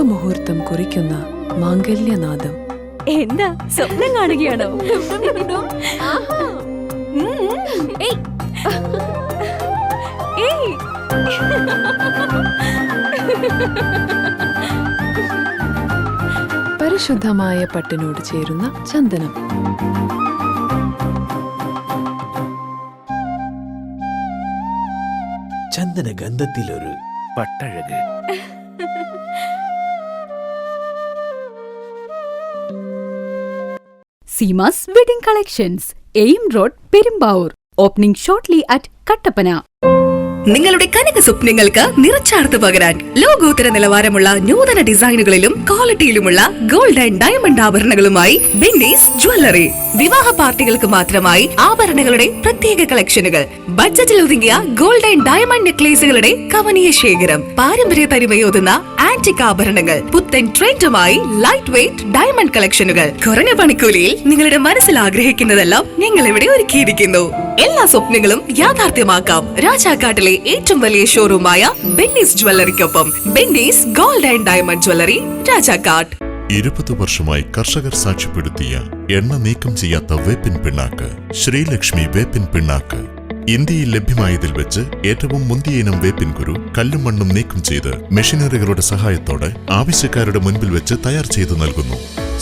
ശുഭമുഹൂർത്തം കുറിക്കുന്ന മാംഗല്യനാദം. എന്താ സ്വപ്നം കാണുകയാണോ? ഏയ്. ഏയ്. പരിശുദ്ധമായ പട്ടിനോട് ചേരുന്ന ചന്ദനം. ചന്ദന ഗന്ധത്തിലൊരു പട്ടഴക്. Seema's Wedding Collections, AIM Road, Perumbaur. Opening shortly at Kattapana. നിങ്ങളുടെ കനക സ്വപ്നങ്ങൾക്ക് നിറച്ചാർത്ത് പകരാൻ ലോകോത്തര നിലവാരമുള്ള നൂതന ഡിസൈനുകളിലും ക്വാളിറ്റിയിലുമുള്ള ഗോൾഡ് ആൻഡ് ഡയമണ്ട് ആഭരണങ്ങളുമായി ബെന്നീസ് ജ്വല്ലറി. വിവാഹ പാർട്ടികൾക്ക് മാത്രമായി ആഭരണങ്ങളുടെ പ്രത്യേക കളക്ഷനുകൾ, ബഡ്ജറ്റിൽ ഒതുങ്ങിയ ഗോൾഡ് ആൻഡ് ഡയമണ്ട് നെക്ലേസുകളുടെ കവനീയ ശേഖരം, പാരമ്പര്യ തനിമയോതുന്ന ആന്റിക് ആഭരണങ്ങൾ, പുത്തൻ ട്രെൻഡുമായി ലൈറ്റ് വെയ്റ്റ് ഡയമണ്ട് കളക്ഷനുകൾ, കുറഞ്ഞ പണിക്കൂലിയിൽ നിങ്ങളുടെ മനസ്സിൽ ആഗ്രഹിക്കുന്നതെല്ലാം ഞങ്ങൾ ഇവിടെ ഒരുക്കിയിരിക്കുന്നു. എല്ലാ സ്വപ്നങ്ങളും യാഥാർത്ഥ്യമാക്കാം രാജാക്കാട്ടിലെ ഏറ്റവും വലിയ ഷോറൂമായ ബെന്നീസ് ജ്വല്ലറിക്കൊപ്പം. Bennys gold and diamond jewellery, Rajakkad. 20 വർഷമായി കർഷകർ സാക്ഷ്യപ്പെടുത്തിയ എണ്ണ നീക്കം ചെയ്യാത്ത വേപ്പിൻ പിണ്ണാക്ക് ശ്രീലക്ഷ്മി വേപ്പിൻ പിണ്ണാക്ക്. ഇന്ത്യയിൽ ലഭ്യമായതിൽ വെച്ച് ഏറ്റവും മുന്തിയ ഇനം വേപ്പിൻ കുരു കല്ലും മണ്ണും നീക്കം ചെയ്ത് മെഷീനറികളുടെ സഹായത്തോടെ ആവശ്യക്കാരുടെ മുൻപിൽ വെച്ച് തയ്യാർ ചെയ്തു നൽകുന്നു.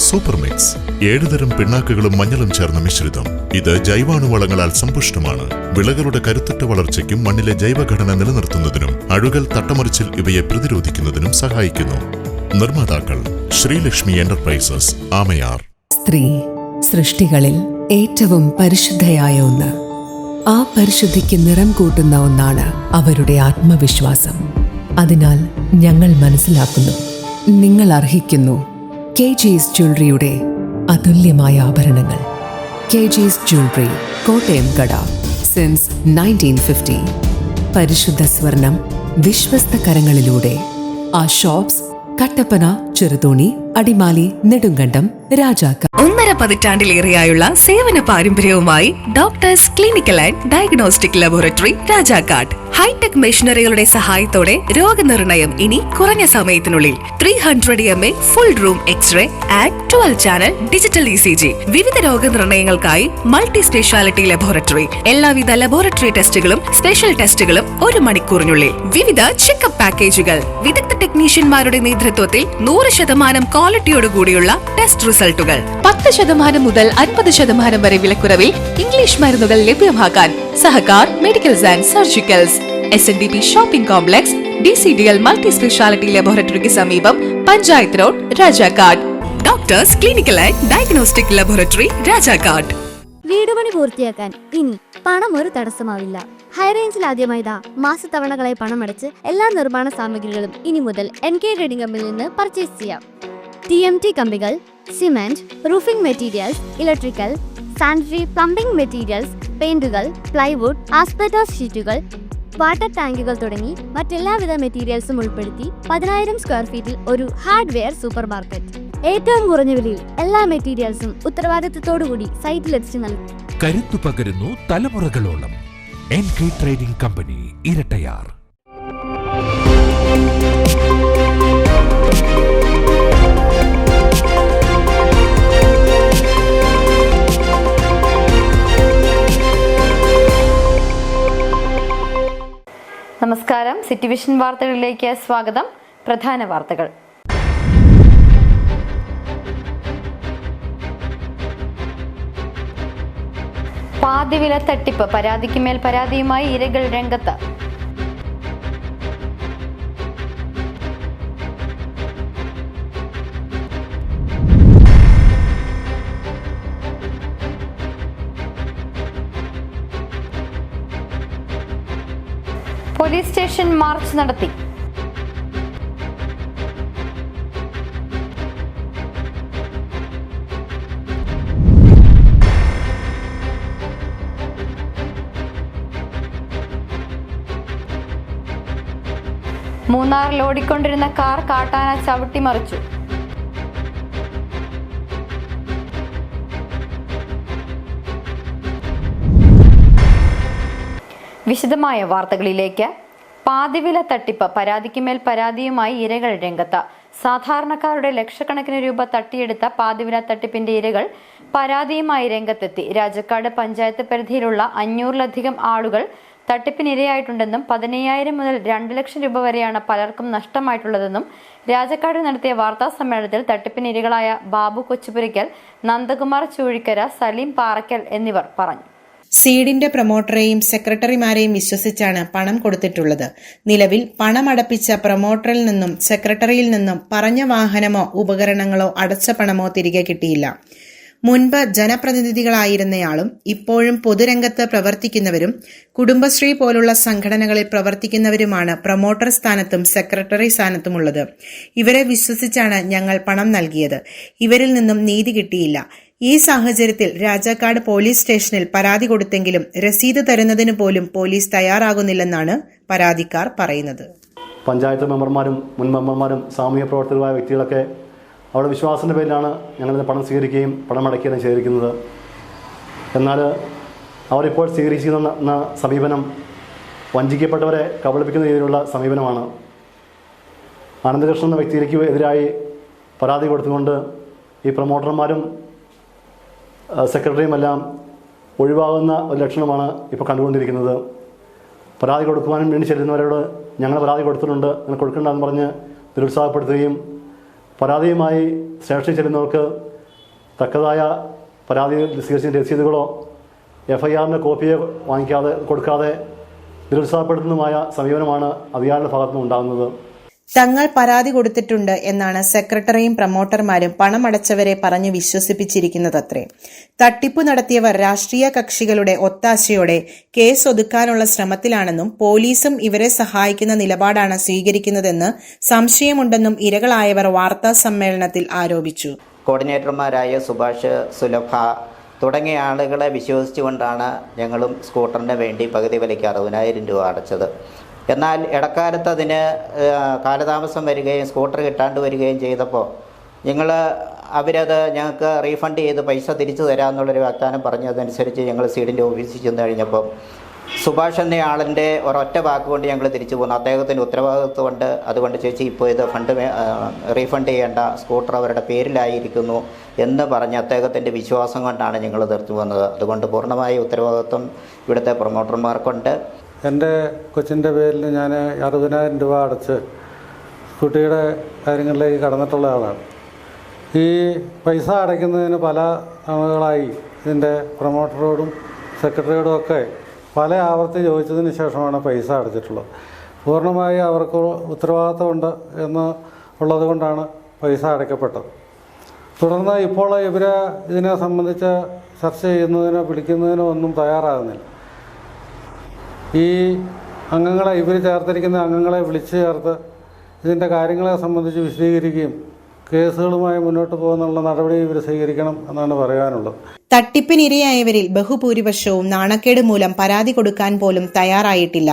സൂപ്പർ മിക്സ് 7 തരം പിണ്ണാക്കുകളും മഞ്ഞളും ചേർന്ന മിശ്രിതം. ഇത് ജൈവാണുവളങ്ങളാൽ സമ്പുഷ്ടമാണ്. വിളകളുടെ കരുത്തുറ്റ വളർച്ചയ്ക്കും മണ്ണിലെ ജൈവഘടന നിലനിർത്തുന്നതിനും അഴുകൽ, തട്ടമറിച്ചിൽ ഇവയെ പ്രതിരോധിക്കുന്നതിനും സഹായിക്കുന്നു. നിർമ്മാതാക്കൾ ശ്രീലക്ഷ്മി എന്റർപ്രൈസസ്, ആമയാർ. സ്ത്രീ സൃഷ്ടികളിൽ ഏറ്റവും പരിശുദ്ധയായ ഒന്ന്. ആ പരിശുദ്ധിക്ക് നിറം കൂട്ടുന്ന ഒന്നാണ് അവരുടെ ആത്മവിശ്വാസം. അതിനാൽ ഞങ്ങൾ മനസ്സിലാക്കുന്നു, നിങ്ങൾ അർഹിക്കുന്നു KG's ജ്വല്ലറിയുടെ അതുല്യമായ ആഭരണങ്ങൾ. KG's ജ്വല്ലറി, കോട്ടയം കട, സിൻസ് 1950. പരിശുദ്ധ സ്വർണം വിശ്വസ്ത കരങ്ങളിലൂടെ. ആ ഷോപ്സ് കട്ടപ്പന, ചെറുതോണി, അടിമാലി, നെടുങ്കണ്ടം, രാജാക്ക. 1.5 പതിറ്റാണ്ടിലേറെയായുള്ള സേവന പാരമ്പര്യവുമായി doctors clinical and diagnostic laboratory, Rajakkad. Hi tech മെഷീനറികളുടെ സഹായത്തോടെ രോഗനിർണയം ഇനി കുറഞ്ഞ സമയത്തിനുള്ളിൽ. 300 ml full room x ray and 12 channel digital ECG. വിവിധ രോഗനിർണയങ്ങൾക്കായി മൾട്ടി സ്പെഷ്യാലിറ്റി ലബോറട്ടറി. എല്ലാവിധ ലബോറട്ടറി ടെസ്റ്റുകളും സ്പെഷ്യൽ ടെസ്റ്റുകളും 1 മണിക്കൂറിനുള്ളിൽ. വിവിധ ചെക്കപ്പ് പാക്കേജുകൾ. വിദഗ്ധ ടെക്നീഷ്യന്മാരുടെ നേതൃത്വത്തിൽ 100% ക്വാളിറ്റിയോടുകൂടിയുള്ള ടെസ്റ്റ് റിസൾട്ടുകൾ. 10% മുതൽ 50% വരെ വിലക്കുറവിൽ ഇംഗ്ലീഷ് മരുന്നുകൾ ലഭ്യമാക്കാൻ Sahakar medicals and surgicals, SNDP shopping complex, DCDL multi speciality ലബോറട്ടറിക്ക് സമീപം, panchayat road, Rajakkad. Doctors clinical and diagnostic laboratory, Rajakkad. വീട് പണി പൂർത്തിയാക്കാൻ ഇനി പണം ഒരു തടസ്സമാവില്ല. ഹൈറേഞ്ചിൽ ആദ്യമായിതാ മാസത്തവണകളായി പണമടച്ച് എല്ലാ നിർമ്മാണ സാമഗ്രികളും ഇനി മുതൽ NK ട്രേഡിംഗ് കമ്പനിയിൽ നിന്ന് പർച്ചേസ് ചെയ്യാം. TMT കമ്പികൾ, cement, roofing materials, electrical, sanitary, plumbing materials, പെയിന്റുകൾ, പ്ലൈവുഡ്, ആസ്പെറ്റോസ് ഷീറ്റുകൾ, വാട്ടർ ടാങ്കുകൾ തുടങ്ങി മറ്റെല്ലാവിധ മെറ്റീരിയൽസും ഉൾപ്പെടുത്തി 10,000 സ്ക്വയർ ഫീറ്റിൽ ഒരു ഹാർഡ്വെയർ സൂപ്പർ മാർക്കറ്റ്. ഏറ്റവും കുറഞ്ഞ വിലയിൽ എല്ലാ മെറ്റീരിയൽസും ഉത്തരവാദിത്തത്തോടുകൂടി സൈറ്റിലെത്തിച്ചു നൽകും. കരുത്തു പകരുന്നു തലമുറകളോളം. NK trading company, Irattayar. നമസ്കാരം, സിറ്റി വിഷൻ വാർത്തകളിലേക്ക് സ്വാഗതം. പ്രധാന വാർത്തകൾ. പാതിവില തട്ടിപ്പ്, പരാതിക്ക് മേൽ പരാതിയുമായി ഇരകൾ രംഗത്ത്. പോലീസ് സ്റ്റേഷൻ മാർച്ച് നടത്തി. മൂന്നാറിൽ ഓടിക്കൊണ്ടിരുന്ന കാർ കാട്ടാന ചവിട്ടിമറിച്ചു. വിശദമായ വാർത്തകളിലേക്ക്. പാതിവില തട്ടിപ്പ്, പരാതിക്കുമേൽ പരാതിയുമായി ഇരകൾ രംഗത്ത്. സാധാരണക്കാരുടെ ലക്ഷക്കണക്കിന് രൂപ തട്ടിയെടുത്ത പാതിവില തട്ടിപ്പിന്റെ ഇരകൾ പരാതിയുമായി രംഗത്തെത്തി. രാജാക്കാട് പഞ്ചായത്ത് പരിധിയിലുള്ള 500-ലധികം ആളുകൾ തട്ടിപ്പിനിരയായിട്ടുണ്ടെന്നും 15,000 മുതൽ 2 ലക്ഷം രൂപ വരെയാണ് പലർക്കും നഷ്ടമായിട്ടുള്ളതെന്നും രാജാക്കാട് നടത്തിയ വാർത്താ സമ്മേളനത്തിൽ തട്ടിപ്പിനിരകളായ ബാബു കൊച്ചുപുരിക്കൽ, നന്ദകുമാർ ചൂഴിക്കര, സലീം പാറക്കൽ എന്നിവർ പറഞ്ഞു. സീഡിന്റെ പ്രൊമോട്ടറെയും സെക്രട്ടറിമാരെയും വിശ്വസിച്ചാണ് പണം കൊടുത്തിട്ടുള്ളത്. നിലവിൽ പണമടപ്പിച്ച പ്രൊമോട്ടറിൽ നിന്നും സെക്രട്ടറിയിൽ നിന്നും പറഞ്ഞ വാഹനമോ ഉപകരണങ്ങളോ അടച്ച പണമോ തിരികെ കിട്ടിയില്ല. മുൻപ് ജനപ്രതിനിധികളായിരുന്നയാളും ഇപ്പോഴും പൊതുരംഗത്ത് പ്രവർത്തിക്കുന്നവരും കുടുംബശ്രീ പോലുള്ള സംഘടനകളിൽ പ്രവർത്തിക്കുന്നവരുമാണ് പ്രൊമോട്ടർ സ്ഥാനത്തും സെക്രട്ടറി സ്ഥാനത്തുമുള്ളത്. ഇവരെ വിശ്വസിച്ചാണ് ഞങ്ങൾ പണം നൽകിയത്. ഇവരിൽ നിന്നും നീതി കിട്ടിയില്ല. ഈ സാഹചര്യത്തിൽ രാജാക്കാട് പോലീസ് സ്റ്റേഷനിൽ പരാതി കൊടുത്തെങ്കിലും രസീത് തരുന്നതിന് പോലും പോലീസ് തയ്യാറാകുന്നില്ലെന്നാണ് പരാതിക്കാർ പറയുന്നത്. പഞ്ചായത്ത് മെമ്പർമാരും മുൻ മെമ്പർമാരും സാമൂഹ്യ പ്രവർത്തകരായ വ്യക്തികളൊക്കെ അവരുടെ വിശ്വാസത്തിൻ്റെ പേരിലാണ് ഞങ്ങളിത് പണം സ്വീകരിക്കുകയും പണം അടയ്ക്കുകയും ചെയ്തിരിക്കുന്നത്. എന്നാൽ അവരിപ്പോൾ സ്വീകരിച്ചിരിക്കുന്ന സമീപനം വഞ്ചിക്കപ്പെട്ടവരെ കബളിപ്പിക്കുന്ന രീതിയിലുള്ള സമീപനമാണ്. അനന്തകൃഷ്ണൻ എന്ന വ്യക്തിക്ക് എതിരായി പരാതി കൊടുത്തുകൊണ്ട് ഈ പ്രൊമോട്ടർമാരും സെക്രട്ടറിയുമെല്ലാം ഒഴിവാകുന്ന ഒരു ലക്ഷണമാണ് ഇപ്പോൾ കണ്ടുകൊണ്ടിരിക്കുന്നത്. പരാതി കൊടുക്കുവാനും വേണ്ടി ചെല്ലുന്നവരോട് ഞങ്ങൾ പരാതി കൊടുത്തിട്ടുണ്ട്, നിങ്ങൾ കൊടുക്കേണ്ടതെന്ന് പറഞ്ഞ് നിരുത്സാഹപ്പെടുത്തുകയും പരാതിയുമായി സ്റ്റേഷനിൽ ചെല്ലുന്നവർക്ക് തക്കതായ പരാതി സ്വീകരിച്ച രസീതുകളോ FIR കോപ്പിയോ കൊടുക്കാതെ നിരുത്സാഹപ്പെടുത്തുന്നതുമായ സമീപനമാണ് അധികാരികളുടെ ഭാഗത്തുനിന്ന് ഉണ്ടാകുന്നത്. തങ്ങൾ പരാതി കൊടുത്തിട്ടുണ്ട് എന്നാണ് സെക്രട്ടറിയും പ്രൊമോട്ടർമാരും പണമടച്ചവരെ പറഞ്ഞു വിശ്വസിപ്പിച്ചിരിക്കുന്നതത്രേ. തട്ടിപ്പു നടത്തിയവർ രാഷ്ട്രീയ കക്ഷികളുടെ ഒത്താശയോടെ കേസ് ഒതുക്കാനുള്ള ശ്രമത്തിലാണെന്നും പോലീസും ഇവരെ സഹായിക്കുന്ന നിലപാടാണ് സ്വീകരിക്കുന്നതെന്ന് സംശയമുണ്ടെന്നും ഇരകളായവർ വാർത്താ സമ്മേളനത്തിൽ ആരോപിച്ചു. കോർഡിനേറ്റർമാരായ സുഭാഷ്, സുലഭ തുടങ്ങിയ ആളുകളെ വിശ്വസിച്ചുകൊണ്ടാണ് ഞങ്ങളും സ്കൂട്ടറിന് വേണ്ടി പകുതി വിലയ്ക്ക് 60,000 രൂപ അടച്ചത്. എന്നാൽ ഇടക്കാലത്ത് അതിന് കാലതാമസം വരികയും സ്കൂട്ടർ കിട്ടാണ്ട് വരികയും ചെയ്തപ്പോൾ അവരത് ഞങ്ങൾക്ക് റീഫണ്ട് ചെയ്ത് പൈസ തിരിച്ചു തരാമെന്നുള്ളൊരു വാഗ്ദാനം പറഞ്ഞതനുസരിച്ച് ഞങ്ങൾ സീഡിൻ്റെ ഓഫീസിൽ ചെന്ന് കഴിഞ്ഞപ്പോൾ സുഭാഷ് എന്ന ആളിൻ്റെ ഒരൊറ്റ വാക്കുകൊണ്ട് ഞങ്ങൾ തിരിച്ചു പോകുന്നു. അദ്ദേഹത്തിൻ്റെ ഉത്തരവാദിത്വമുണ്ട്, അതുകൊണ്ട് ചേച്ചി ഇപ്പോൾ ഇത് റീഫണ്ട് ചെയ്യേണ്ട, സ്കൂട്ടർ അവരുടെ പേരിലായിരിക്കുന്നു എന്ന് പറഞ്ഞ് അദ്ദേഹത്തിൻ്റെ വിശ്വാസം കൊണ്ടാണ് ഞങ്ങൾ തീർത്തു പോകുന്നത്. അതുകൊണ്ട് പൂർണ്ണമായ ഉത്തരവാദിത്വം ഇവിടുത്തെ പ്രൊമോട്ടർമാർക്കുണ്ട്. എൻ്റെ കൊച്ചിൻ്റെ പേരിൽ ഞാൻ 60,000 രൂപ അടച്ച് കുട്ടിയുടെ കാര്യങ്ങളിലേക്ക് കടന്നിട്ടുള്ള ആളാണ്. ഈ പൈസ അടയ്ക്കുന്നതിന് പല തവണകളായി ഇതിൻ്റെ പ്രൊമോട്ടറോടും സെക്രട്ടറിയോടും ഒക്കെ പല ആവർത്തി ചോദിച്ചതിന് ശേഷമാണ് പൈസ അടച്ചിട്ടുള്ളത്. പൂർണ്ണമായി അവർക്ക് ഉത്തരവാദിത്തമുണ്ട് എന്ന് ഉള്ളത് കൊണ്ടാണ് പൈസ അടയ്ക്കപ്പെട്ടത്. തുടർന്ന് ഇപ്പോൾ ഇവരെ ഇതിനെ സംബന്ധിച്ച് ചർച്ച ചെയ്യുന്നതിനോ വിളിക്കുന്നതിനോ ഒന്നും തയ്യാറാകുന്നില്ല. ഈ അംഗങ്ങളെ ഇവർ ചേർത്തിരിക്കുന്ന അംഗങ്ങളെ വിളിച്ചു ചേർത്ത് ഇതിൻ്റെ കാര്യങ്ങളെ സംബന്ധിച്ച് വിശദീകരിക്കുകയും കേസുകളുമായി മുന്നോട്ട് പോകുന്നുള്ള നടപടി ഇവർ സ്വീകരിക്കണം എന്നാണ് പറയാനുള്ളത്. തട്ടിപ്പിനിരയായവരിൽ ബഹുഭൂരിപക്ഷവും നാണക്കേട് മൂലം പരാതി കൊടുക്കാൻ പോലും തയ്യാറായിട്ടില്ല.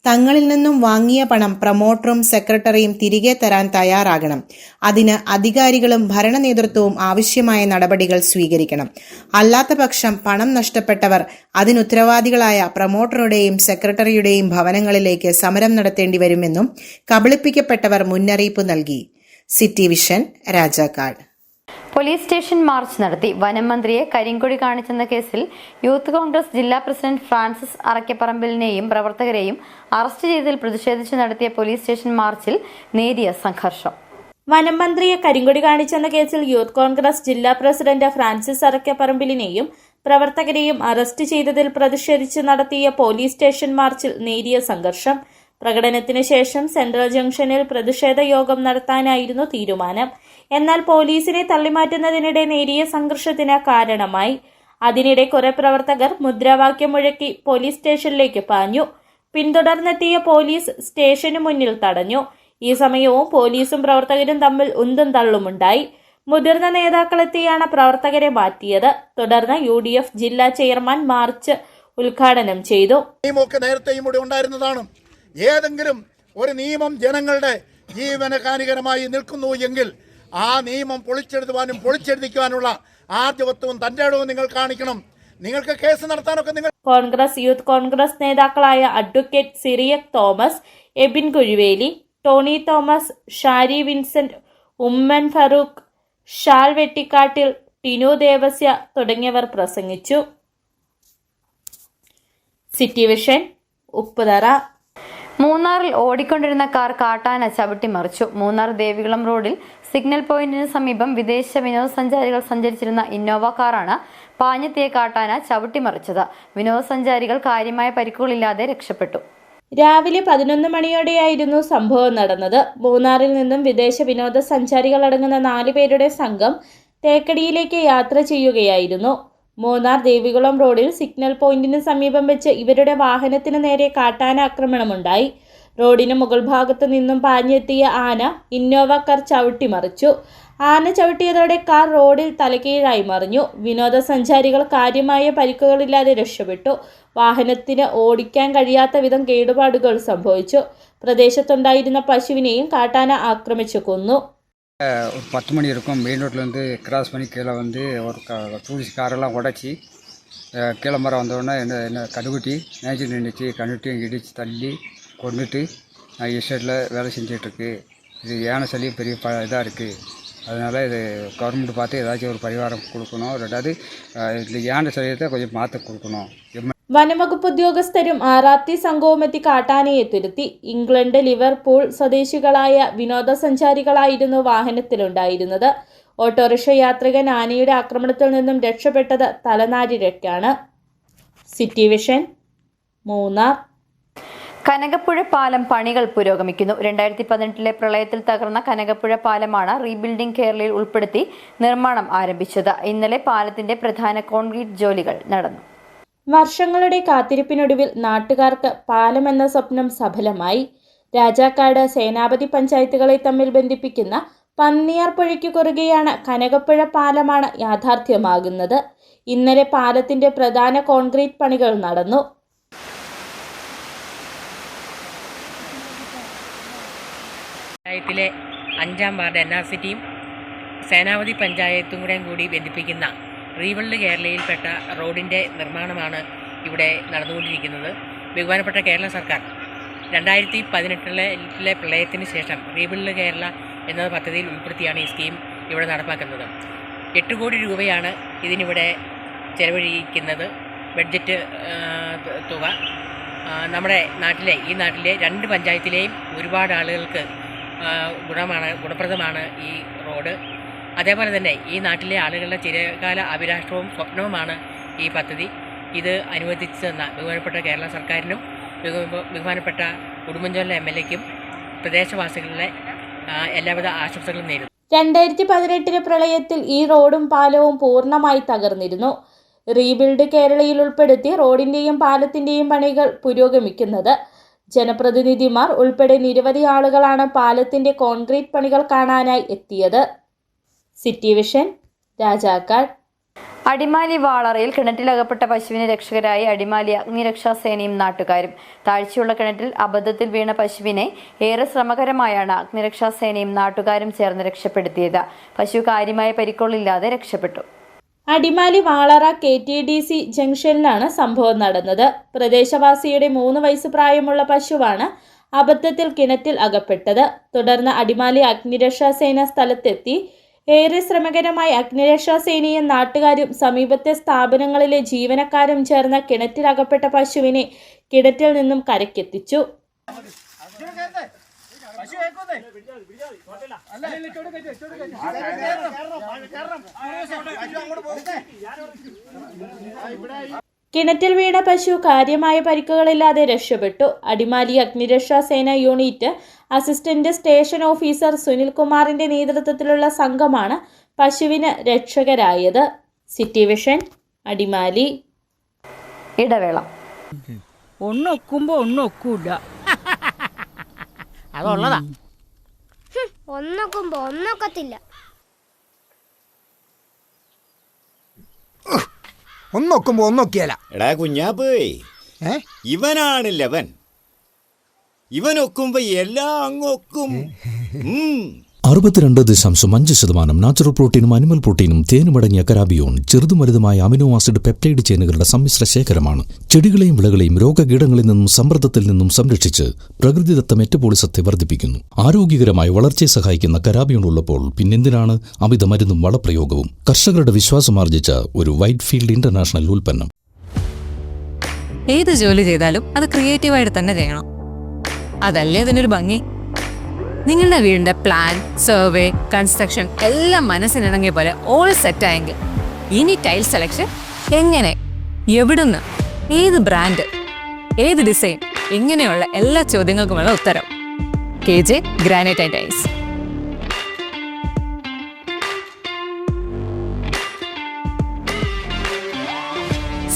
തങ്ങളിൽ നിന്നും വാങ്ങിയ പണം പ്രൊമോട്ടറും സെക്രട്ടറിയും തിരികെ തരാൻ തയ്യാറാകണം. അതിന് അധികാരികളും ഭരണ നേതൃത്വവും ആവശ്യമായ നടപടികൾ സ്വീകരിക്കണം. അല്ലാത്ത പക്ഷം പണം നഷ്ടപ്പെട്ടവർ അതിനുത്തരവാദികളായ പ്രൊമോട്ടറുടെയും സെക്രട്ടറിയുടെയും ഭവനങ്ങളിലേക്ക് സമരം നടത്തേണ്ടി വരുമെന്നും കബളിപ്പിക്കപ്പെട്ടവർ മുന്നറിയിപ്പ് നൽകി. City vision, Rajakkad. Police station March നടത്തി. വനം മന്ത്രിയെ കരിങ്കൊടി കാണിച്ചെന്ന കേസിൽ യൂത്ത് കോൺഗ്രസ് ജില്ലാ പ്രസിഡന്റ് ഫ്രാൻസിസ് അറക്കപ്പറമ്പിലിനെയും പ്രവർത്തകരെയും അറസ്റ്റ് ചെയ്തതിൽ പ്രതിഷേധിച്ച് നടത്തിയ പോലീസ് സ്റ്റേഷൻ മാർച്ചിൽ നേരിയ സംഘർഷം. വനം മന്ത്രിയെ കരിങ്കൊടി കാണിച്ചെന്ന കേസിൽ യൂത്ത് കോൺഗ്രസ് ജില്ലാ പ്രസിഡന്റ് ഫ്രാൻസിസ് അറക്കപ്പറമ്പിലിനെയും പ്രവർത്തകരെയും അറസ്റ്റ് ചെയ്തതിൽ പ്രതിഷേധിച്ച് നടത്തിയ പോലീസ് സ്റ്റേഷൻ മാർച്ചിൽ നേരിയ സംഘർഷം. പ്രകടനത്തിന് ശേഷം സെൻട്രൽ ജംഗ്ഷനിൽ പ്രതിഷേധ യോഗം നടത്താനായിരുന്നു തീരുമാനം. എന്നാൽ പോലീസിനെ തള്ളിമാറ്റുന്നതിനിടെ നേരിയ സംഘർഷത്തിന് കാരണമായി. അതിനിടെ കുറെ പ്രവർത്തകർ മുദ്രാവാക്യം മുഴക്കി പോലീസ് സ്റ്റേഷനിലേക്ക് പാഞ്ഞു. പിന്തുടർന്നെത്തിയ പോലീസ് സ്റ്റേഷന് മുന്നിൽ തടഞ്ഞു. ഈ സമയവും പോലീസും പ്രവർത്തകരും തമ്മിൽ ഉന്തും തള്ളുമുണ്ടായി. മുതിർന്ന നേതാക്കളെത്തിയാണ് പ്രവർത്തകരെ മാറ്റിയത്. തുടർന്ന് UDF ജില്ലാ ചെയർമാൻ മാർച്ച് ഉദ്ഘാടനം ചെയ്തു. നേരത്തെയും ഇവിടെ ഉണ്ടായിരുന്നതാണ്. ഏതെങ്കിലും ഒരു നിയമം ജനങ്ങളുടെ ജീവന ഹാനികരമായി നിൽക്കുന്നു എങ്കിൽ ആ നിയമം പൊളിച്ചെഴുതുവാനും പൊളിച്ചെഴുതിക്കുവാനുള്ള ആർജവത്വവും തന്റെ ഇടവും നിങ്ങൾ കാണിക്കണം. നിങ്ങൾക്ക് കേസ് നടത്താനൊക്കെ നിങ്ങൾ കോൺഗ്രസ് യൂത്ത് കോൺഗ്രസ് നേതാക്കളായ അഡ്വക്കേറ്റ് സിറിയക് തോമസ്, എബിൻ കുഴുവേലി, ടോണി തോമസ്, ഷാരി വിൻസെന്റ്, ഉമ്മൻ ഫറൂഖ്, ഷാൽ വെട്ടിക്കാട്ടിൽ, ടിനു ദേവസ്യ തുടങ്ങിയവർ പ്രസംഗിച്ചു. City vision, Upputhara. മൂന്നാറിൽ ഓടിക്കൊണ്ടിരുന്ന കാർ കാട്ടാന ചവിട്ടിമറിച്ചു. മൂന്നാർ ദേവികുളം റോഡിൽ സിഗ്നൽ പോയിന്റിന് സമീപം വിദേശ വിനോദസഞ്ചാരികൾ സഞ്ചരിച്ചിരുന്ന ഇന്നോവ കാറാണ് പാഞ്ഞെത്തിയ കാട്ടാന ചവിട്ടിമറിച്ചത്. വിനോദസഞ്ചാരികൾ കാര്യമായ പരിക്കുകളില്ലാതെ രക്ഷപ്പെട്ടു. രാവിലെ 11 മണിയോടെയായിരുന്നു സംഭവം നടന്നത്. മൂന്നാറിൽ നിന്നും വിദേശ വിനോദസഞ്ചാരികൾ അടങ്ങുന്ന 4 പേരുടെ സംഘം തേക്കടിയിലേക്ക് യാത്ര ചെയ്യുകയായിരുന്നു. മൂന്നാർ ദേവികുളം റോഡിൽ സിഗ്നൽ പോയിന്റിന് സമീപം വെച്ച് ഇവരുടെ വാഹനത്തിന് നേരെ കാട്ടാന ആക്രമണമുണ്ടായി. റോഡിന് മുകൾ ഭാഗത്തു നിന്നും പാഞ്ഞെത്തിയ ആന ഇന്നോവ കാർ ചവിട്ടിമറിച്ചു. ആന ചവിട്ടിയതോടെ കാർ റോഡിൽ തലകീഴായി മറിഞ്ഞു. വിനോദസഞ്ചാരികൾ കാര്യമായ പരിക്കുകളില്ലാതെ രക്ഷപ്പെട്ടു. വാഹനത്തിന് ഓടിക്കാൻ കഴിയാത്ത വിധം കേടുപാടുകൾ സംഭവിച്ചു. പ്രദേശത്തുണ്ടായിരുന്ന പശുവിനെയും കാട്ടാന ആക്രമിച്ചു കൊന്നു. ஒரு 10 மணி இருக்கும். மெயின் ரோட்லேருந்து கிராஸ் பண்ணி கீழே வந்து ஒரு டூரிஸ்ட் காரெல்லாம் உடச்சி கீழே மரம் வந்தோடனே என்ன கடுகுட்டி மேய்ச்சி நின்றுச்சு. கண்ணுட்டியும் இடித்து தள்ளி கொண்டுட்டு நான் எஸ்டேட்டில் வேலை செஞ்சிட்ருக்கு. இது யானை சளி பெரிய இதாக இருக்குது. அதனால் இது கவர்மெண்ட் பார்த்து ஏதாச்சும் ஒரு பரிகாரம் கொடுக்கணும். ரெண்டாவது இந்த யானை சளியத்தை கொஞ்சம் மாற்ற கொடுக்கணும். വനംവകുപ്പ് ഉദ്യോഗസ്ഥരും ആറാത്തി സംഘവുമെത്തി കാട്ടാനയെ തുരുത്തി. ഇംഗ്ലണ്ട്, ലിവർപൂൾ സ്വദേശികളായ വിനോദസഞ്ചാരികളായിരുന്നു വാഹനത്തിലുണ്ടായിരുന്നത്. ഓട്ടോറിക്ഷ യാത്രികൻ ആനയുടെ ആക്രമണത്തിൽ നിന്നും രക്ഷപ്പെട്ടത് തലനാരിഴയ്ക്കാണ്. City vision, Munnar. കനകപ്പുഴ പാലം പണികൾ പുരോഗമിക്കുന്നു. 2018 പ്രളയത്തിൽ തകർന്ന കനകപ്പുഴ പാലമാണ് റീബിൽഡിംഗ് കേരളയിൽ ഉൾപ്പെടുത്തി നിർമ്മാണം ആരംഭിച്ചത്. ഇന്നലെ പാലത്തിന്റെ പ്രധാന കോൺക്രീറ്റ് ജോലികൾ നടന്നു. വർഷങ്ങളുടെ കാത്തിരിപ്പിനൊടുവിൽ നാട്ടുകാർക്ക് പാലം എന്ന സ്വപ്നം സഫലമായി. രാജാക്കാട്, സേനാപതി പഞ്ചായത്തുകളെ തമ്മിൽ ബന്ധിപ്പിക്കുന്ന പന്നിയാർ പുഴയ്ക്ക് കുറുകെയാണ് കനകപ്പുഴ പാലമാണ് യാഥാർത്ഥ്യമാകുന്നത്. ഇന്നലെ പാലത്തിന്റെ പ്രധാന കോൺക്രീറ്റ് പണികൾ നടന്നു. പഞ്ചായത്തിലെ 5ാം വാർഡ് NRC സേനാപതി പഞ്ചായത്തും കൂടി ബന്ധിപ്പിക്കുന്ന റീബിൽഡ് കേരളയിൽപ്പെട്ട റോഡിൻ്റെ നിർമ്മാണമാണ് ഇവിടെ നടന്നുകൊണ്ടിരിക്കുന്നത്. ബഹുമാനപ്പെട്ട കേരള സർക്കാർ 2018 പ്രളയത്തിന് ശേഷം റീബിൽഡ് കേരള എന്ന പദ്ധതിയിൽ ഉൾപ്പെടുത്തിയാണ് ഈ സ്കീം ഇവിടെ നടപ്പാക്കുന്നത്. 8 കോടി രൂപയാണ് ഇതിനിവിടെ ചെലവഴിക്കുന്നത്. ബഡ്ജറ്റ് തുക നമ്മുടെ ഈ നാട്ടിലെ 2 പഞ്ചായത്തിലെയും ഒരുപാട് ആളുകൾക്ക് ഗുണപ്രദമാണ് ഈ റോഡ്. അതേപോലെ തന്നെ ഈ നാട്ടിലെ ആളുകളുടെ ചിരകാല അഭിലാഷവും സ്വപ്നവുമാണ് ഈ പദ്ധതി. ഇത് അനുവദിച്ചു തന്ന ബഹുമാനപ്പെട്ട കേരള സർക്കാരിനും ബഹുമാനപ്പെട്ട ഉടുമ്പൻചോല MLAയ്ക്കും പ്രദേശവാസികളുടെ എല്ലാവിധ ആശംസകളും നേരുന്നു. 2018 പ്രളയത്തിൽ ഈ റോഡും പാലവും പൂർണ്ണമായി തകർന്നിരുന്നു. റീബിൽഡ് കേരളയിൽ ഉൾപ്പെടുത്തി റോഡിന്റെയും പാലത്തിന്റെയും പണികൾ പുരോഗമിക്കുന്നത്. ജനപ്രതിനിധിമാർ ഉൾപ്പെടെ നിരവധി ആളുകളാണ് പാലത്തിന്റെ കോൺക്രീറ്റ് പണികൾ കാണാനായി എത്തിയത്. City vision, Rajakkad. അടിമാലി വാളറയിൽ കിണറ്റിലകപ്പെട്ട പശുവിനെ രക്ഷകരായി അടിമാലി അഗ്നിരക്ഷാ സേനയും നാട്ടുകാരും. താഴ്ചയുള്ള കിണറ്റിൽ അബദ്ധത്തിൽ വീണ പശുവിനെ ഏറെ ശ്രമകരമായാണ് അഗ്നിരക്ഷാ സേനയും നാട്ടുകാരും ചേർന്ന് രക്ഷപ്പെടുത്തിയത്. പശു കാര്യമായ പരിക്കുകളില്ലാതെ രക്ഷപ്പെട്ടു. അടിമാലി വാളറ KTDC ജംഗ്ഷനിലാണ് സംഭവം നടന്നത്. പ്രദേശവാസിയുടെ 3 വയസ്സ് പ്രായമുള്ള പശുവാണ് അബദ്ധത്തിൽ കിണറ്റിൽ അകപ്പെട്ടത്. തുടർന്ന് അടിമാലി അഗ്നിരക്ഷാ സേന സ്ഥലത്തെത്തി. ഏറെ ശ്രമകരമായി അഗ്നിരക്ഷാ സേനയും നാട്ടുകാരും സമീപത്തെ സ്ഥാപനങ്ങളിലെ ജീവനക്കാരും ചേർന്ന കിണറ്റിലകപ്പെട്ട പശുവിനെ കിണറ്റിൽ നിന്നും കരയ്ക്കെത്തിച്ചു. കിണറ്റിൽ വീണ പശു കാര്യമായ പരിക്കുകളില്ലാതെ രക്ഷപ്പെട്ടു. അടിമാലി അഗ്നിരക്ഷാ സേന യൂണിറ്റ് അസിസ്റ്റന്റ് സ്റ്റേഷൻ ഓഫീസർ സുനിൽകുമാറിന്റെ നേതൃത്വത്തിലുള്ള സംഘമാണ് പശുവിന് രക്ഷകരായത്. City vision, Adimali. ഇടവേള. ഒന്നൊക്കുമ്പോ ഒന്നൊക്കൂല, അതുള്ളതാ. ഒന്നൊക്കുമ്പോ ഒന്നൊക്കത്തില്ല. ഒന്നൊക്കുമ്പോ ഒന്നൊക്കെയല്ല. എടാ കുഞ്ഞാപ്പേ, ഇവനാണില്ലവൻ. ഇവനൊക്കുമ്പോ എല്ലാം അങ്ങൊക്കും. 62.5% നാച്ചുറൽ പ്രോട്ടീനും അനിമൽ പ്രോട്ടീനും തേനുമടങ്ങിയ കരാബിയോൺ ചെറുതും വലുതുമായ അമിനോ ആസിഡ് പെപ്റ്റൈഡ് ചെയിനുകളുടെ സമ്മിശ്ര ശേഖരമാണ്. ചെടികളെയും വിളകളെയും രോഗകീടങ്ങളിൽ നിന്നും സമ്മർദ്ദത്തിൽ നിന്നും സംരക്ഷിച്ച് പ്രകൃതിദത്ത മെറ്റബോളിസത്തെ വർദ്ധിപ്പിക്കുന്നു. ആരോഗ്യകരമായ വളർച്ചയെ സഹായിക്കുന്ന കരാബിയോൺ ഉള്ളപ്പോൾ പിന്നെന്തിനാണ് അമിത മരുന്നും വളപ്രയോഗവും? കർഷകരുടെ വിശ്വാസമാർജിച്ച ഒരു വൈറ്റ് ഫീൽഡ് ഇന്റർനാഷണൽ ഉൽപ്പന്നം. ഏത് ജോലി ചെയ്താലും അത് ക്രിയേറ്റീവായിട്ട് തന്നെ ചെയ്യണം. അതല്ലേ അതിനൊരു ഭംഗി. നിങ്ങളുടെ വീടിന്റെ പ്ലാൻ, സർവേ, കൺസ്ട്രക്ഷൻ എല്ലാം മനസ്സിനിണങ്ങിയ പോലെ ഓൾ സെറ്റായെങ്കിൽ ഇനി ടൈൽ സെലക്ഷൻ എങ്ങനെ, എവിടുന്ന്, ഏത് ബ്രാൻഡ്, ഏത് ഡിസൈൻ, ഇങ്ങനെയുള്ള എല്ലാ ചോദ്യങ്ങൾക്കുമുള്ള ഉത്തരം KJ granite and tiles.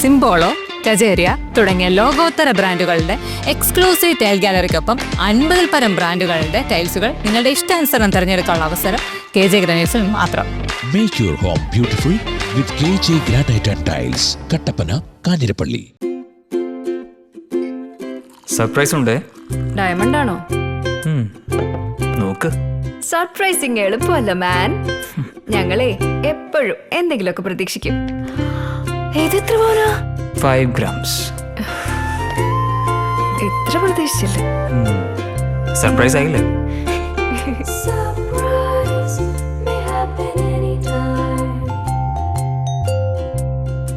Simpolo, Kajaria തുടങ്ങിയ ലോകോത്തര ബ്രാൻഡുകളുടെ എക്സ്ക്ലൂസീവ് ടൈൽ ഗാലറിക്കൊപ്പം 50-ൽ പരം ബ്രാൻഡുകളുടെ ടൈൽസുകൾ നിങ്ങളുടെ ഇഷ്ടാനുസരണം തിരഞ്ഞെടുക്കാനുള്ള അവസരം KJ ഗ്രാനൈറ്റ്സിൽ മാത്രം. Make your home beautiful with KJ granite and tiles, Kattappana, Kanjirappally. Surprise ഉണ്ടേ. ഡയമണ്ട് ആണോ? നോക്ക്. സർപ്രൈസിങ് എളുപ്പമല്ല മാൻ. ഞങ്ങളെ എപ്പോഴും എന്തെങ്കിലുമൊക്കെ പ്രതീക്ഷിക്കും. ഏതെത്ര പോരാ? 5 grams. എത്ര പ്രതീക്ഷിച്ചില്ല. സർപ്രൈസ് ആയില്ലേ?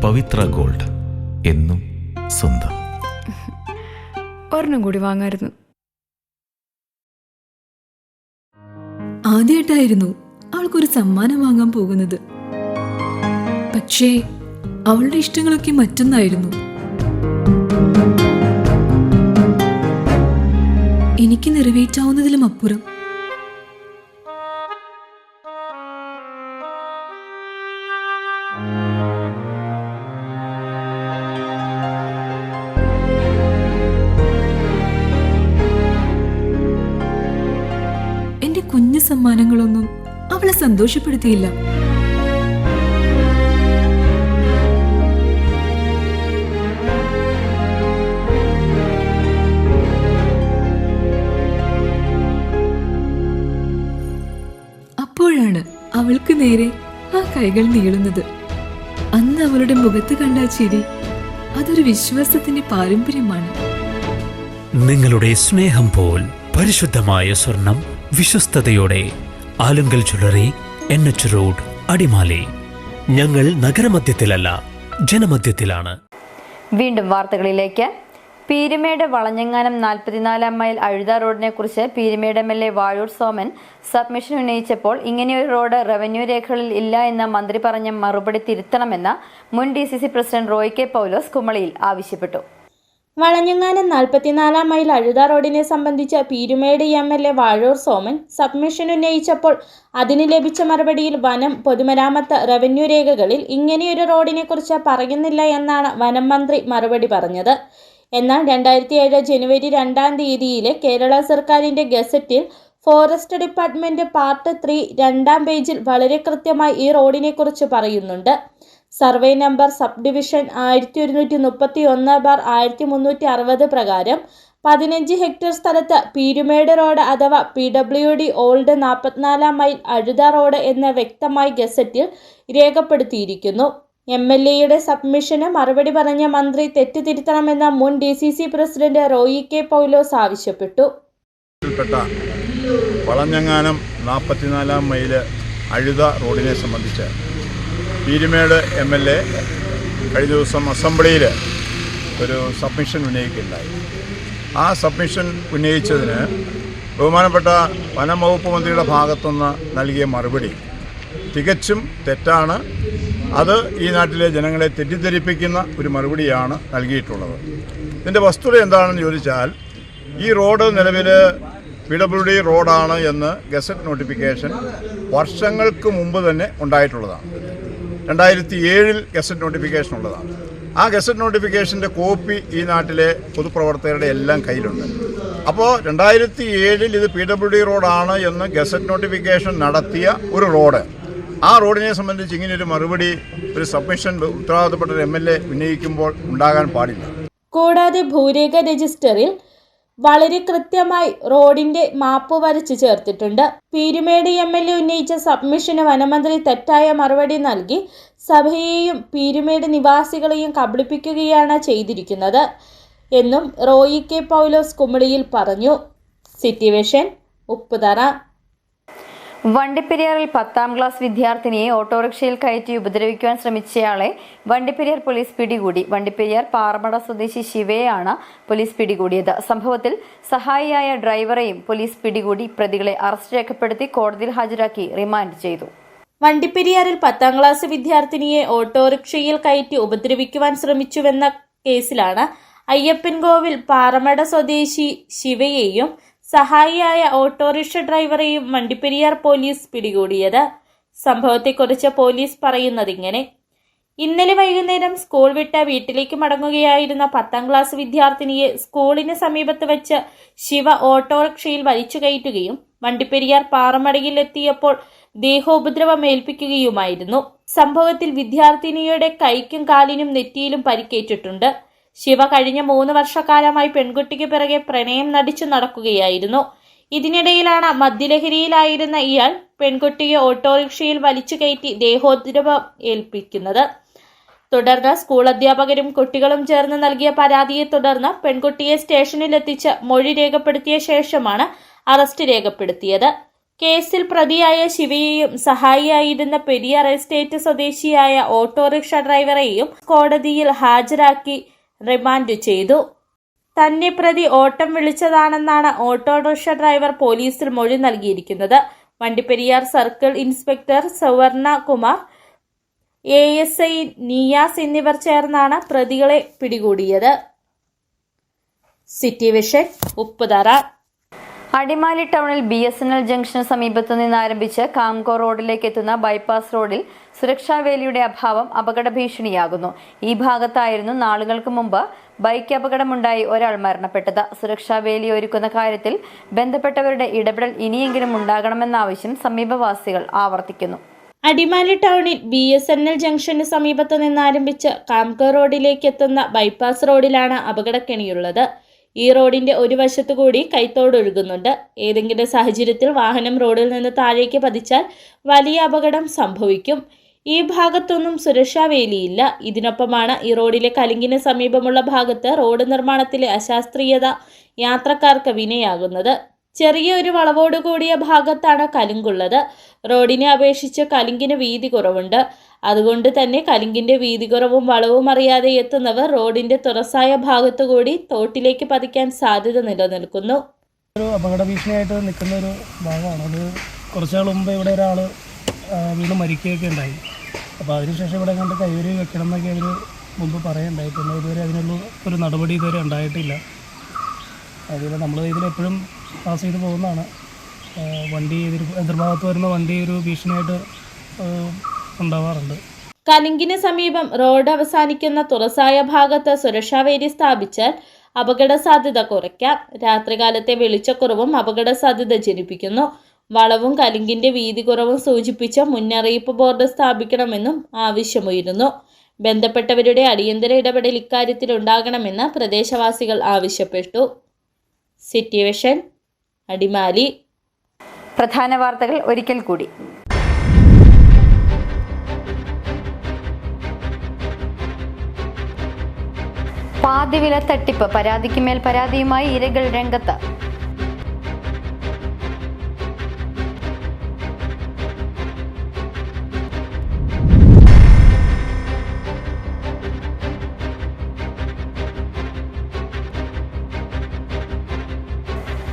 പവിത്ര ഗോൾഡ്, എന്നും സ്വന്തം. ഒരെണ്ണം കൂടി വാങ്ങായിരുന്നു. ആദ്യമായിട്ടായിരുന്നു അവൾക്കൊരു സമ്മാനം വാങ്ങാൻ പോകുന്നത്. പക്ഷേ അവളുടെ ഇഷ്ടങ്ങളൊക്കെ മറ്റൊന്നായിരുന്നു. എനിക്ക് നിറവേറ്റാവുന്നതിലും അപ്പുറം. എന്റെ കുഞ്ഞു സമ്മാനങ്ങളൊന്നും അവളെ സന്തോഷപ്പെടുത്തിയില്ല. അപ്പോഴാണ് അവൾക്ക് നേരെ ആ കൈകൾ നീളുന്നത്. അന്ന് അവളുടെ മുഖത്ത് കണ്ട ചിരി അതൊരു വിശ്വാസത്തിന്റെ പാരമ്പര്യമാണ്. നിങ്ങളുടെ സ്നേഹം പോൽ പരിശുദ്ധമായ സ്വർണം വിശ്വസ്തയോടെ Alunkal jewellery, NH road, Adimali. ഞങ്ങൾ നഗരമധ്യത്തിലല്ല, ജനമധ്യത്തിലാണ്. വീണ്ടും വാർത്തകളിലേക്ക്. പീരുമേട് വളഞ്ഞങ്ങാനം 44-ാം മൈൽ അഴുത റോഡിനെ കുറിച്ച് പീരുമേട് MLA വാഴൂർ സോമൻ സബ്മിഷൻ ഉന്നയിച്ചപ്പോൾ ഇങ്ങനെയൊരു റോഡ് റവന്യൂ രേഖകളിൽ ഇല്ല എന്ന മന്ത്രി പറഞ്ഞ മറുപടി തിരുത്തണമെന്ന് മുൻ DCC president Roy K Paulos കുമളിയിൽ ആവശ്യപ്പെട്ടു. വളഞ്ഞങ്ങാനം 44-ാം മൈൽ അഴുത റോഡിനെ സംബന്ധിച്ച് പീരുമേട് MLA വാഴൂർ സോമൻ സബ്മിഷൻ ഉന്നയിച്ചപ്പോൾ അതിന് ലഭിച്ച മറുപടിയിൽ വനം, പൊതുമരാമത്ത്, റവന്യൂ രേഖകളിൽ ഇങ്ങനെയൊരു റോഡിനെ കുറിച്ച് പറയുന്നില്ല എന്നാണ് വനം മന്ത്രി മറുപടി പറഞ്ഞത്. എന്നാൽ 2007 ജനുവരി 2-ാം തീയതിയിലെ കേരള സർക്കാരിൻ്റെ ഗസറ്റിൽ ഫോറസ്റ്റ് ഡിപ്പാർട്ട്മെന്റ് പാർട്ട് 3 2-ാം പേജിൽ വളരെ കൃത്യമായി ഈ റോഡിനെക്കുറിച്ച് പറയുന്നുണ്ട്. സർവേ നമ്പർ സബ് ഡിവിഷൻ 1131/1360 പ്രകാരം 15 ഹെക്ടർ സ്ഥലത്ത് പീരുമേട് റോഡ് അഥവാ PWD ഓൾഡ് 44-ാം മൈൽ അഴുത റോഡ് എന്ന് വ്യക്തമായി ഗസറ്റിൽ രേഖപ്പെടുത്തിയിരിക്കുന്നു. MLAയുടെ സബ്മിഷന് മറുപടി പറഞ്ഞ മന്ത്രി തെറ്റ് തിരുത്തണമെന്ന മുൻ DCC പ്രസിഡന്റ് റോയി കെ പൗലോസ് ആവശ്യപ്പെട്ടു. വളഞ്ഞങ്ങാനം 44-ാം മൈല് അഴുത റോഡിനെ സംബന്ധിച്ച് പീരുമേട് MLA കഴിഞ്ഞ ദിവസം അസംബ്ലിയിൽ ഒരു സബ്മിഷൻ ഉന്നയിക്കുകയുണ്ടായി. ആ സബ്മിഷൻ ഉന്നയിച്ചതിന് ബഹുമാനപ്പെട്ട വനം വകുപ്പ് മന്ത്രിയുടെ ഭാഗത്തുനിന്ന് നൽകിയ മറുപടി തികച്ചും തെറ്റാണ്. അത് ഈ നാട്ടിലെ ജനങ്ങളെ തെറ്റിദ്ധരിപ്പിക്കുന്ന ഒരു മറുപടിയാണ് നൽകിയിട്ടുള്ളത്. ഇതിൻ്റെ വസ്തുത എന്താണെന്ന് ചോദിച്ചാൽ, ഈ റോഡ് നിലവിൽ PWD റോഡാണ് എന്ന് ഗസറ്റ് നോട്ടിഫിക്കേഷൻ വർഷങ്ങൾക്ക് മുമ്പ് തന്നെ ഉണ്ടായിട്ടുള്ളതാണ്. 2007 ഗസറ്റ് നോട്ടിഫിക്കേഷൻ ഉള്ളതാണ്. ആ ഗസറ്റ് നോട്ടിഫിക്കേഷൻ്റെ കോപ്പി ഈ നാട്ടിലെ പൊതുപ്രവർത്തകരുടെ എല്ലാം കയ്യിലുണ്ട്. അപ്പോൾ 2007 ഇത് PWD റോഡാണ് എന്ന് ഗസറ്റ് നോട്ടിഫിക്കേഷൻ നടത്തിയ ഒരു റോഡ്, ആ റോഡിനെ സംബന്ധിച്ച് ഇങ്ങനെയൊരു മറുപടി ഒരു സബ്മിഷൻ ഉത്തരവാദിത്തപ്പെട്ട MLA ഉന്നയിക്കുമ്പോൾ ഉണ്ടാകാൻ പാടില്ല. കൂടാതെ ഭൂരേഖ രജിസ്റ്ററിൽ വളരെ കൃത്യമായി റോഡിന്റെ മാപ്പ് വരച്ചു ചേർത്തിട്ടുണ്ട്. പീരുമേട് MLA ഉന്നയിച്ച സബ്മിഷന് വനമന്ത്രി തെറ്റായ മറുപടി നൽകി സഭയെയും പീരുമേട് നിവാസികളെയും കബളിപ്പിക്കുകയാണ് ചെയ്തിരിക്കുന്നത് എന്നും റോയി കെ പൗലോസ് കുമളിയിൽ പറഞ്ഞു. City vision, Upputhara. വണ്ടിപ്പെരിയാറിൽ 10ാം ക്ലാസ് വിദ്യാർത്ഥിനിയെ ഓട്ടോറിക്ഷയിൽ കയറ്റി ഉപദ്രവിക്കുവാൻ ശ്രമിച്ചയാളെ വണ്ടിപ്പെരിയാർ പോലീസ് പിടികൂടി. വണ്ടിപ്പെരിയാർ പാറമട സ്വദേശി ശിവയെയാണ് പോലീസ് പിടികൂടിയത്. സംഭവത്തിൽ സഹായിയായ ഡ്രൈവറെയും പോലീസ് പിടികൂടി. പ്രതികളെ അറസ്റ്റ് രേഖപ്പെടുത്തി കോടതിയിൽ ഹാജരാക്കി റിമാൻഡ് ചെയ്തു. വണ്ടിപ്പെരിയാറിൽ 10ാം ക്ലാസ് വിദ്യാർത്ഥിനിയെ ഓട്ടോറിക്ഷയിൽ കയറ്റി ഉപദ്രവിക്കുവാൻ ശ്രമിച്ചുവെന്ന കേസിലാണ് അയ്യപ്പൻകോവിൽ പാറമട സ്വദേശി ശിവയെയും സഹായിയായ ഓട്ടോറിക്ഷ ഡ്രൈവറെയും വണ്ടിപ്പെരിയാർ പോലീസ് പിടികൂടിയത്. സംഭവത്തെക്കുറിച്ച് പോലീസ് പറയുന്നതിങ്ങനെ: ഇന്നലെ വൈകുന്നേരം സ്കൂൾ വിട്ട് വീട്ടിലേക്ക് മടങ്ങുകയായിരുന്ന 10ാം ക്ലാസ് വിദ്യാർത്ഥിനിയെ സ്കൂളിന് സമീപത്ത് വെച്ച് ശിവ ഓട്ടോറിക്ഷയിൽ വലിച്ചു കയറ്റുകയും വണ്ടിപ്പെരിയാർ പാറമടയിൽ എത്തിയപ്പോൾ ദേഹോപദ്രവം ഏൽപ്പിക്കുകയുമായിരുന്നു. സംഭവത്തിൽ വിദ്യാർത്ഥിനിയുടെ കൈക്കും കാലിനും നെറ്റിയിലും പരിക്കേറ്റിട്ടുണ്ട്. ശിവ കഴിഞ്ഞ 3 വർഷക്കാലമായി പെൺകുട്ടിക്ക് പിറകെ പ്രണയം നടിച്ചു നടക്കുകയായിരുന്നു. ഇതിനിടയിലാണ് മദ്യലഹരിയിലായിരുന്ന ഇയാൾ പെൺകുട്ടിയെ ഓട്ടോറിക്ഷയിൽ വലിച്ചു കയറ്റി ദേഹോദ്രവം ഏൽപ്പിക്കുന്നത്. തുടർന്ന് സ്കൂൾ അധ്യാപകരും കുട്ടികളും ചേർന്ന് നൽകിയ പരാതിയെ തുടർന്ന് പെൺകുട്ടിയെ സ്റ്റേഷനിലെത്തിച്ച് മൊഴി രേഖപ്പെടുത്തിയ ശേഷമാണ് അറസ്റ്റ് രേഖപ്പെടുത്തിയത്. കേസിൽ പ്രതിയായ ശിവയെയും സഹായിയായിരുന്ന പെരിയാർ എസ്റ്റേറ്റ് സ്വദേശിയായ ഓട്ടോറിക്ഷ ഡ്രൈവറെയും കോടതിയിൽ ഹാജരാക്കി റിമാൻഡ് ചെയ്തു. തന്നെ പ്രതി ഓട്ടം വിളിച്ചതാണെന്നാണ് ഓട്ടോറിക്ഷ ഡ്രൈവർ പോലീസിൽ മൊഴി നൽകിയിരിക്കുന്നത്. വണ്ടിപ്പെരിയാർ സർക്കിൾ ഇൻസ്പെക്ടർ സുവർണ കുമാർ, ASI നിയാസ് എന്നിവർ ചേർന്നാണ് പ്രതികളെ പിടികൂടിയത്. City vision, Upputhara. അടിമാലി ടൗണിൽ BSNL ജംഗ്ഷന് സമീപത്തു നിന്ന് ആരംഭിച്ച് കാംകോ റോഡിലേക്ക് എത്തുന്ന ബൈപ്പാസ് റോഡിൽ സുരക്ഷാ വേലിയുടെ അഭാവം അപകട ഭീഷണിയാകുന്നു. ഈ ഭാഗത്തായിരുന്നു നാളുകൾക്ക് മുമ്പ് ബൈക്ക് അപകടമുണ്ടായി ഒരാൾ മരണപ്പെട്ടത്. സുരക്ഷാ വേലി ഒരുക്കുന്ന കാര്യത്തിൽ ബന്ധപ്പെട്ടവരുടെ ഇടപെടൽ ഇനിയെങ്കിലും ഉണ്ടാകണമെന്ന ആവശ്യം സമീപവാസികൾ ആവർത്തിക്കുന്നു. അടിമാലി ടൗണിൽ BSNL ജംഗ്ഷന് സമീപത്തു നിന്ന് ആരംഭിച്ച് കാംകോ റോഡിലേക്ക് എത്തുന്ന ബൈപ്പാസ് റോഡിലാണ് അപകടക്കെണിയുള്ളത്. ഈ റോഡിന്റെ ഒരു വശത്തുകൂടി കൈത്തോട് ഒഴുകുന്നുണ്ട്. ഏതെങ്കിലും സാഹചര്യത്തിൽ വാഹനം റോഡിൽ നിന്ന് താഴേക്ക് പതിച്ചാൽ വലിയ അപകടം സംഭവിക്കും. ഈ ഭാഗത്തൊന്നും സുരക്ഷാ വേലിയില്ല. ഇതിനൊപ്പമാണ് ഈ റോഡിലെ കലിങ്കിന് സമീപമുള്ള ഭാഗത്ത് റോഡ് നിർമ്മാണത്തിലെ അശാസ്ത്രീയത യാത്രക്കാർക്ക് വിനയാകുന്നത്. ചെറിയ ഒരു വളവോടുകൂടിയ ഭാഗത്താണ് കലുങ്കുള്ളത്. റോഡിനെ അപേക്ഷിച്ച് കലുങ്കിന് വീതി കുറവുണ്ട്. അതുകൊണ്ട് തന്നെ കലുങ്കിന്റെ വീതി കുറവും വളവും അറിയാതെ എത്തുന്നവർ റോഡിന്റെ തുറസായ ഭാഗത്തുകൂടി തോട്ടിലേക്ക് പതിക്കാൻ സാധ്യത നിലനിൽക്കുന്നു. ഒരു അപകട ഭീഷണിയായിട്ട് നിൽക്കുന്ന ഒരു ഭാഗമാണ്. അത് കുറച്ചാൾ മുമ്പ് ഇവിടെ ഒരാൾ വീണ് മരിക്കുകയൊക്കെ ഉണ്ടായി. അപ്പോൾ അതിനുശേഷം ഇവിടെ കണ്ട് കൈവരി വെക്കണം എന്നൊക്കെ അവർ മുമ്പ് പറയുണ്ടായി. പിന്നെ ഇതുവരെ അതിനുള്ള ഒരു നടപടി ഇതുവരെ ഉണ്ടായിട്ടില്ല. അതുപോലെ നമ്മൾ ഇതിലെപ്പോഴും പാസ് ചെയ്ത് പോകുന്നതാണ്. വണ്ടി എതിർഭാഗത്ത് വരുന്ന വണ്ടി ഒരു ഭീഷണിയായിട്ട് ഉണ്ടാവാറുണ്ട്. കലിങ്കിന് സമീപം റോഡ് അവസാനിക്കുന്ന തുറസായ ഭാഗത്ത് സുരക്ഷാ വേലി സ്ഥാപിച്ചാൽ അപകട സാധ്യത കുറയ്ക്കാം. രാത്രികാലത്തെ വെളിച്ചക്കുറവും അപകട സാധ്യത ജനിപ്പിക്കുന്നു. വളവും കലിങ്കിന്റെ വീതി കുറവും സൂചിപ്പിച്ച മുന്നറിയിപ്പ് ബോർഡ് സ്ഥാപിക്കണമെന്നും ആവശ്യമുയരുന്നു. ബന്ധപ്പെട്ടവരുടെ അടിയന്തര ഇടപെടൽ ഇക്കാര്യത്തിൽ ഉണ്ടാകണമെന്ന് പ്രദേശവാസികൾ ആവശ്യപ്പെട്ടു. City vision, Adimali. പ്രധാന വാർത്തകൾ ഒരിക്കൽ കൂടി. പാതിവില തട്ടിപ്പ്, പരാതിക്ക് മേൽ പരാതിയുമായി ഇരകൾ രംഗത്ത്.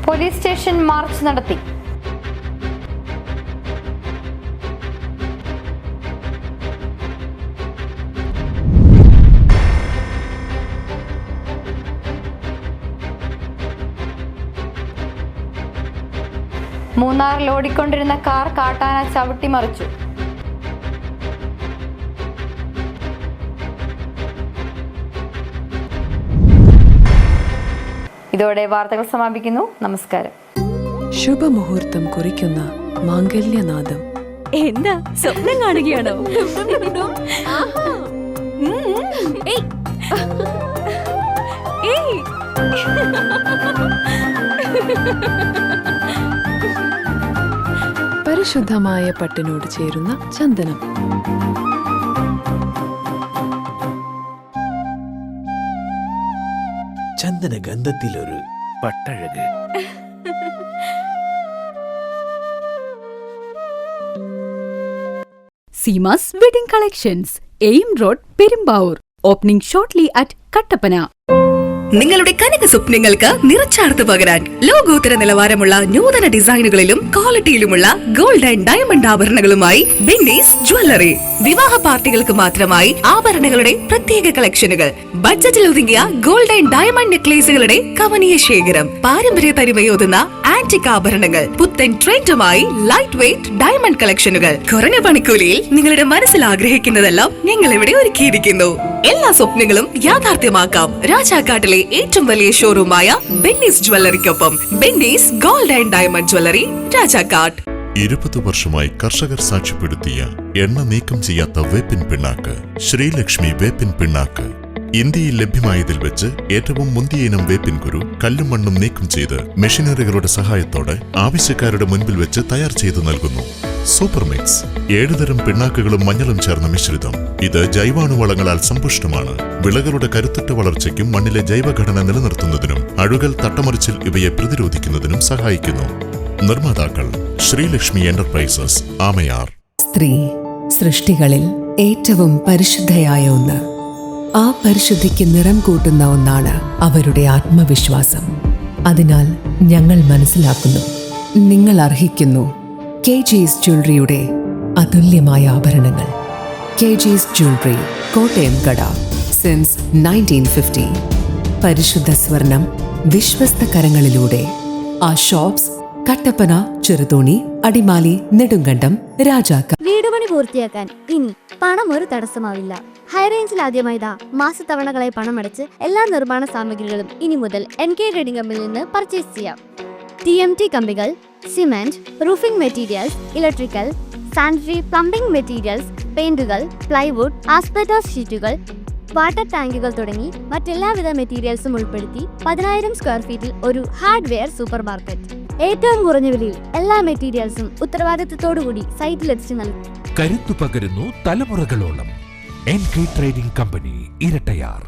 പോലീസ് സ്റ്റേഷൻ മാർച്ച് നടത്തി. മൂന്നാറിൽ ഓടിക്കൊണ്ടിരുന്ന കാർ കാട്ടാന ചവിട്ടിമറിച്ചു. ഇതോടെ വാർത്തകൾ സമാപിക്കുന്നു. നമസ്കാരം. ശുഭമുഹൂർത്തം കുറിക്കുന്ന മാംഗല്യനാദം. എന്താ സ്വപ്നം കാണുകയാണോ? ഏയ് പരിശുദ്ധമായ പട്ടിനോട് ചേരുന്ന ചന്ദനം. ചന്ദന ഗന്ധത്തിലൊരു പട്ടഴക്. Seema's Wedding Collections, AIM Road, Perumbaur. Opening shortly at Kattapana. നിങ്ങളുടെ കനക സ്വപ്നങ്ങൾക്ക് നിറച്ചാർത്ത് പകരാൻ ലോകോത്തര നിലവാരമുള്ള നൂതന ഡിസൈനുകളിലും ക്വാളിറ്റിയിലുമുള്ള ഗോൾഡ് ആൻഡ് ഡയമണ്ട് ആഭരണങ്ങളുമായി ബെന്നീസ് ജ്വല്ലറി. വിവാഹ പാർട്ടികൾക്ക് മാത്രമായി ആഭരണങ്ങളുടെ പ്രത്യേക കളക്ഷനുകൾ, ബഡ്ജറ്റിൽ ഒതുങ്ങിയ ഗോൾഡ് ആൻഡ് ഡയമണ്ട് നെക്ലേസുകളുടെ കവനീയ ശേഖരം, പാരമ്പര്യ തനിമയോതുന്ന ആന്റിക് ആഭരണങ്ങൾ, പുത്തൻ ട്രെൻഡുമായി ലൈറ്റ് വെയ്റ്റ് ഡയമണ്ട് കളക്ഷനുകൾ, കുറഞ്ഞ പണിക്കൂലിയിൽ നിങ്ങളുടെ മനസ്സിൽ ആഗ്രഹിക്കുന്നതെല്ലാം ഞങ്ങൾ ഇവിടെ ഒരുക്കിയിരിക്കുന്നു. എല്ലാ സ്വപ്നങ്ങളും യാഥാർത്ഥ്യമാക്കാം രാജാക്കാട്ടിലെ ഏറ്റവും വലിയ ഷോറൂമായ ബെന്നീസ് ജ്വല്ലറിക്കൊപ്പം. Bennys gold and diamond jewellery, Rajakkad. 20 വർഷമായി കർഷകർ സാക്ഷ്യപ്പെടുത്തിയ എണ്ണ നീക്കം ചെയ്യാത്ത വേപ്പിൻ പിണ്ണാക്ക് ശ്രീലക്ഷ്മി വേപ്പിൻ പിണ്ണാക്ക്. ഇന്ത്യയിൽ ലഭ്യമായതിൽ വെച്ച് ഏറ്റവും മുന്തിയ ഇനം വേപ്പിൻ കുരു കല്ലും മണ്ണും നീക്കം ചെയ്ത് മെഷീനറികളുടെ സഹായത്തോടെ ആവശ്യക്കാരുടെ മുൻപിൽ വെച്ച് തയ്യാർ ചെയ്തു നൽകുന്നു. സൂപ്പർ മിക്സ് 7 തരം പിണ്ണാക്കുകളും മഞ്ഞളും ചേർന്ന മിശ്രിതം. ഇത് ജൈവാണുവളങ്ങളാൽ സമ്പുഷ്ടമാണ്. വിളകളുടെ കരുത്തുറ്റ വളർച്ചയ്ക്കും മണ്ണിലെ ജൈവഘടന നിലനിർത്തുന്നതിനും അഴുകൽ, തട്ടമറിച്ചിൽ ഇവയെ പ്രതിരോധിക്കുന്നതിനും സഹായിക്കുന്നു. നിർമ്മാതാക്കൾ ശ്രീലക്ഷ്മി എന്റർപ്രൈസസ്, ആമയാർ. സ്ത്രീ സൃഷ്ടികളിൽ ഏറ്റവും പരിശുദ്ധയായ ഒന്ന്. ആ പരിശുദ്ധിക്ക് നിറം കൂട്ടുന്ന ഒന്നാണ് അവരുടെ ആത്മവിശ്വാസം. അതിനാൽ ഞങ്ങൾ മനസ്സിലാക്കുന്നു, നിങ്ങൾ അർഹിക്കുന്നു KG's ജ്വല്ലറിയുടെ അതുല്യമായ ആഭരണങ്ങൾ. KG's ജ്വല്ലറി, കോട്ടയം കട, സിൻസ് 1950. പരിശുദ്ധ സ്വർണം വിശ്വസ്ത കരങ്ങളിലൂടെ. ആ ഷോപ്സ് കട്ടപ്പന, ചെറുതോണി, അടിമാലി, നെടുങ്കണ്ടം, രാജാക്ക. വീടുപണി പൂർത്തിയാക്കാൻ ഇനി പണം ഒരു തടസ്സമാവില്ല. ഹൈറേഞ്ചിൽ ആദ്യമായി മാസത്തവണകളായി പണമടച്ച് എല്ലാ നിർമ്മാണ സാമഗ്രികളും ഇനി മുതൽ NK ട്രേഡിംഗ് കമ്പനിയിൽ നിന്ന് പർച്ചേസ് ചെയ്യാം. TMT കമ്പികൾ, cement, roofing materials, electrical, sanitary, plumbing materials, പെയിന്റുകൾ, പ്ലൈവുഡ്, ആസ്ബെറ്റോസ് ഷീറ്റുകൾ, വാട്ടർ ടാങ്കുകൾ തുടങ്ങി മറ്റെല്ലാവിധ മെറ്റീരിയൽസും ഉൾപ്പെടുത്തി 10,000 സ്ക്വയർ ഫീറ്റിൽ ഒരു ഹാർഡ്വെയർ സൂപ്പർ മാർക്കറ്റ്. ഏറ്റവും കുറഞ്ഞ വിലയിൽ എല്ലാ മെറ്റീരിയൽസും ഉത്തരവാദിത്തത്തോടുകൂടി സൈറ്റിലെത്തിച്ചു നൽകും. കരുത്തു പകരുന്നു തലമുറകളോളം. NK trading company, Irattayar.